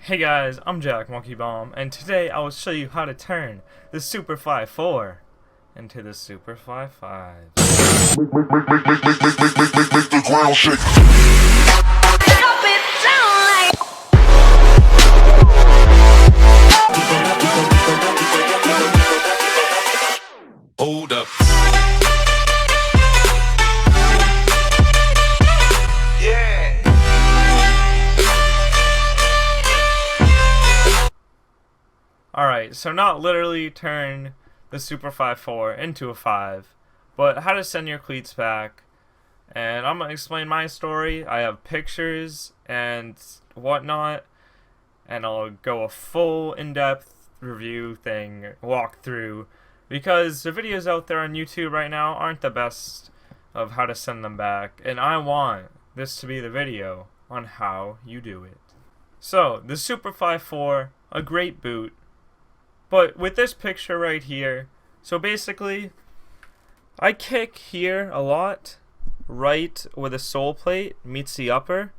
Hey guys, I'm Jack Monkey Bomb, and today I will show you how to turn the Superfly 4 into the Superfly 5. Make the ground shake. Hold up. Yeah. Alright, so not literally turn the Superfly 4 into a 5, but how to send your cleats back. And I'm going to explain my story. I have pictures and whatnot, and I'll go a full in-depth review thing, walkthrough, because the videos out there on YouTube right now aren't the best of how to send them back, and I want this to be the video on how you do it. So, the Superfly 4, a great boot, but with this picture right here, so basically, I kick here a lot, right where the sole plate meets the upper,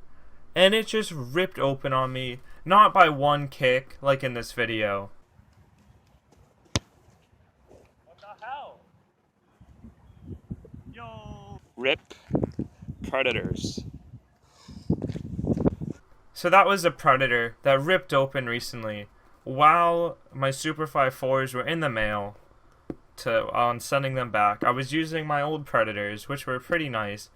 and it just ripped open on me, not by one kick like in this video. What the hell? Yo! Rip predators. So that was a predator that ripped open recently while my Superfly 4s were in the mail on sending them back. I was using my old predators, which were pretty nice.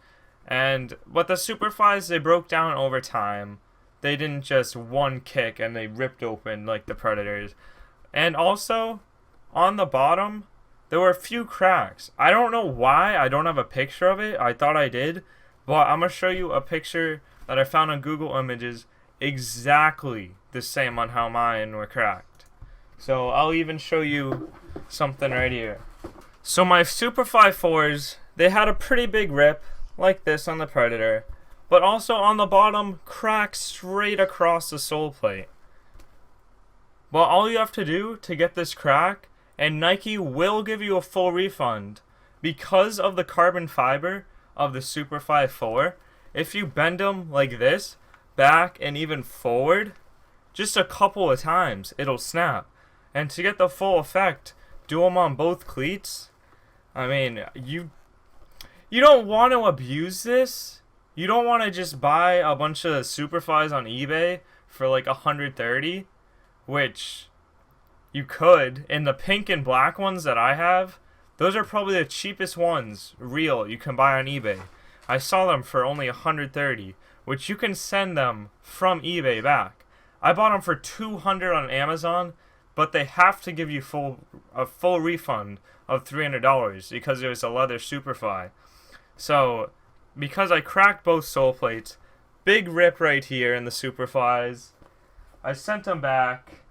But the Superflies, they broke down over time. They didn't just one kick and they ripped open like the predators. And also, on the bottom, there were a few cracks. I don't know why I don't have a picture of it. I thought I did. But I'm going to show you a picture that I found on Google Images exactly the same on how mine were cracked. So I'll even show you something right here. So my Superfly 4s, they had a pretty big rip like this on the Predator, but also on the bottom, cracked straight across the sole plate. But all you have to do to get this crack, and Nike will give you a full refund, because of the carbon fiber of the Superfly 4, if you bend them like this, back and even forward, just a couple of times, it'll snap. And to get the full effect, do them on both cleats. I mean, you don't want to abuse this. You don't want to just buy a bunch of Superflies on eBay for like $130, which you could. And the pink and black ones that I have, those are probably the cheapest ones, real, you can buy on eBay. I saw them for only $130, which you can send them from eBay back. I bought them for $200 on Amazon, but they have to give you a full refund of $300 because it was a leather Superfly. So, because I cracked both sole plates, big rip right here in the Superflies, I sent them back.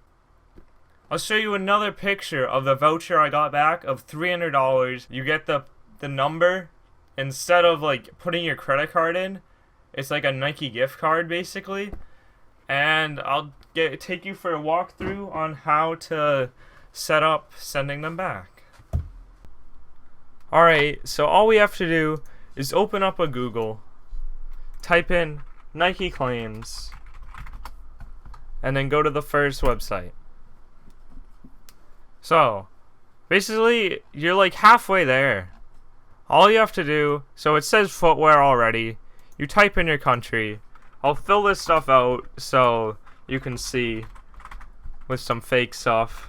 I'll show you another picture of the voucher I got back of $300. You get the number. Instead of like putting your credit card in, it's like a Nike gift card basically. And I'll take you for a walkthrough on how to set up sending them back. Alright, so all we have to do is open up a Google, type in Nike claims, and then go to the first website. So, basically, you're like halfway there. All you have to do, so it says footwear already, you type in your country. I'll fill this stuff out so you can see with some fake stuff.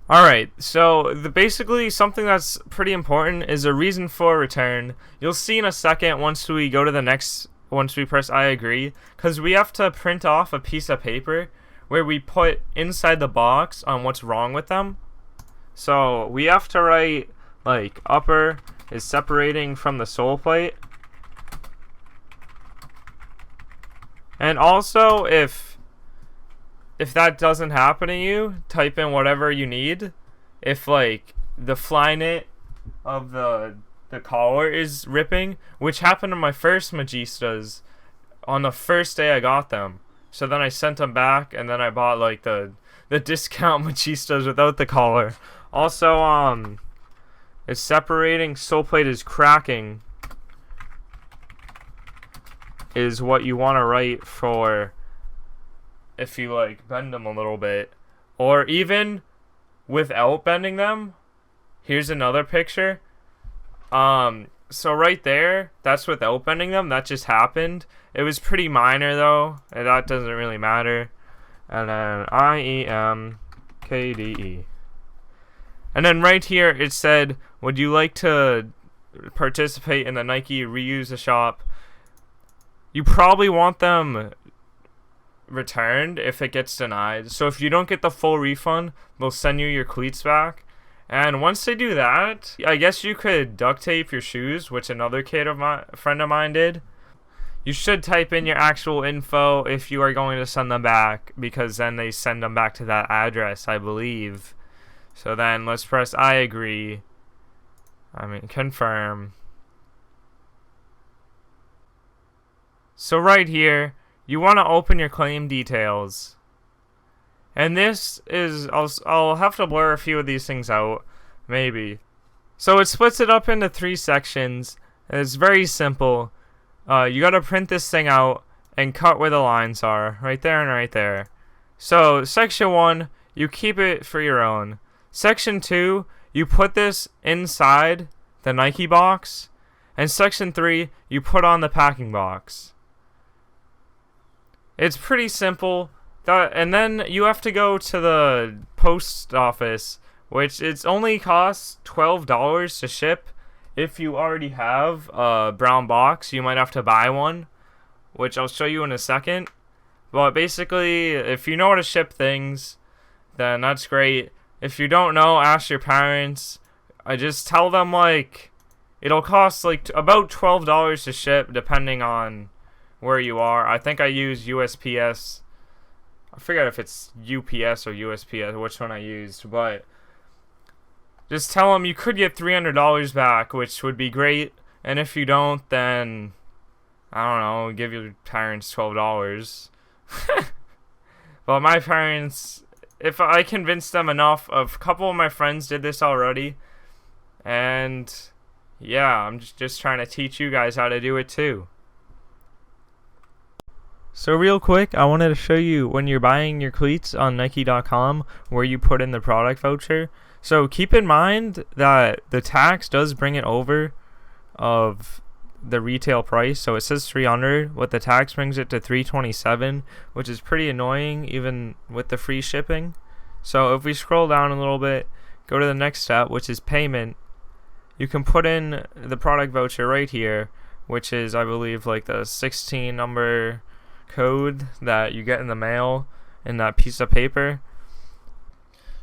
Alright, so basically something that's pretty important is a reason for return. You'll see in a second once we go to the next, once we press I agree, because we have to print off a piece of paper where we put inside the box on what's wrong with them. So we have to write like upper is separating from the sole plate. And also, if that doesn't happen to you, type in whatever you need. If like the fly knit of the collar is ripping, which happened to my first Magistas on the first day I got them. So then I sent them back, and then I bought like the discount Magistas without the collar. Also, it's separating, sole plate is cracking, is what you want to write for if you like bend them a little bit, or even without bending them. Here's another picture. So right there, that's without bending them. That just happened. It was pretty minor though, and that doesn't really matter. And then IEMKDE. And then right here it said, would you like to participate in the Nike reuse a shop? You probably want them returned if it gets denied. So if you don't get the full refund, they'll send you your cleats back. And once they do that, I guess you could duct tape your shoes, which another friend of mine did. You should type in your actual info if you are going to send them back, because then they send them back to that address, I believe. So then let's press I agree. Confirm. So right here, you want to open your claim details. And this is, I'll have to blur a few of these things out, maybe. So it splits it up into 3 sections, and it's very simple. You gotta print this thing out and cut where the lines are, right there and right there. So section 1, you keep it for your own. Section 2, you put this inside the Nike box, and section 3, you put on the packing box. It's pretty simple. And then you have to go to the post office, which it's only costs $12 to ship. If you already have a brown box, you might have to buy one, which I'll show you in a second. But basically, if you know how to ship things, then that's great. If you don't know, ask your parents. I just tell them, like, it'll cost like about $12 to ship, depending on where you are. I think I use USPS. I forget if it's UPS or USPS, which one I used, but just tell them you could get $300 back, which would be great. And if you don't, then I don't know, give your parents $12. But my parents, if I convinced them enough, a couple of my friends did this already, and yeah, I'm just trying to teach you guys how to do it too. So real quick, I wanted to show you when you're buying your cleats on Nike.com where you put in the product voucher. So keep in mind that the tax does bring it over of the retail price. So it says $300, but the tax brings it to $327, which is pretty annoying even with the free shipping. So if we scroll down a little bit, go to the next step, which is payment. You can put in the product voucher right here, which is, I believe, like the 16 number code that you get in the mail in that piece of paper.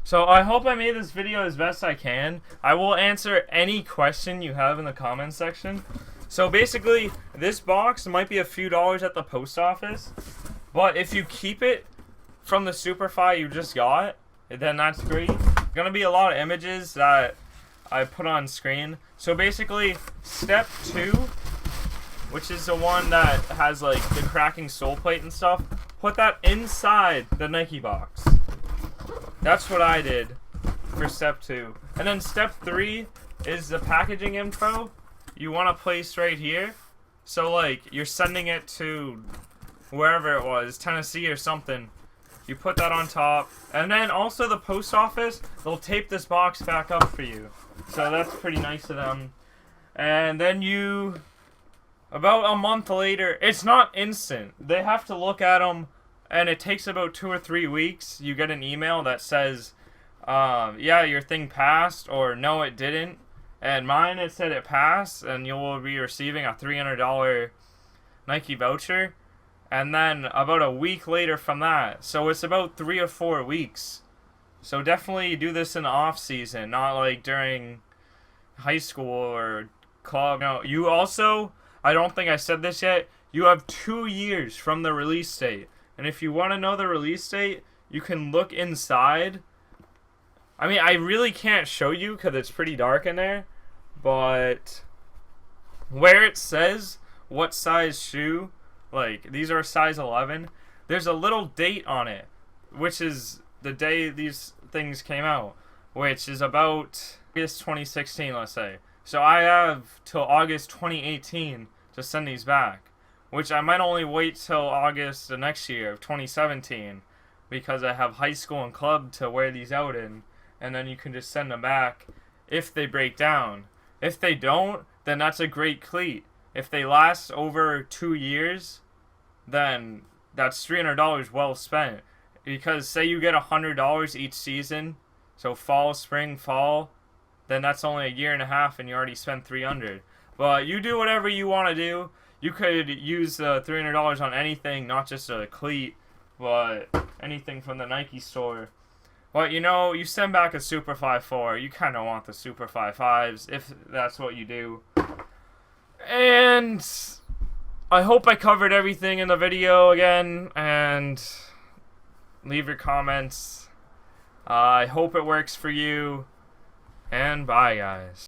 So I hope I made this video as best I can. I will answer any question you have in the comments section. So basically, this box might be a few dollars at the post office, but if you keep it from the Superfly you just got, then that's great. Gonna be a lot of images that I put on screen. So basically, step 2, which is the one that has like the cracking sole plate and stuff, put that inside the Nike box. That's what I did for step 2. And then step 3 is the packaging info you want to place right here. So like you're sending it to wherever it was, Tennessee or something. You put that on top. And then also the post office, they'll tape this box back up for you. So that's pretty nice of them. And then you, about a month later, it's not instant. They have to look at them, and it takes about 2 or 3 weeks. You get an email that says, yeah, your thing passed, or no, it didn't. And mine, it said it passed, and you will be receiving a $300 Nike voucher. And then about a week later from that. So it's about 3 or 4 weeks. So definitely do this in the off season, not like during high school or club. No, you also, I don't think I said this yet, you have 2 years from the release date. And if you want to know the release date, you can look inside. I mean, I really can't show you because it's pretty dark in there. But where it says what size shoe, like these are size 11, there's a little date on it, which is the day these things came out, which is about August 2016, let's say. So I have till August 2018 to send these back, which I might only wait till August of next year of 2017 because I have high school and club to wear these out in, and then you can just send them back if they break down. If they don't, then that's a great cleat. If they last over 2 years, then that's $300 well spent. Because say you get $100 each season, so fall, spring, fall, then that's only a year and a half and you already spent $300. But you do whatever you want to do. You could use the $300 on anything, not just a cleat, but anything from the Nike store. But you know, you send back a Superfly 4, you kind of want the Superfly 5s, if that's what you do. And I hope I covered everything in the video again, and leave your comments. I hope it works for you, and bye guys.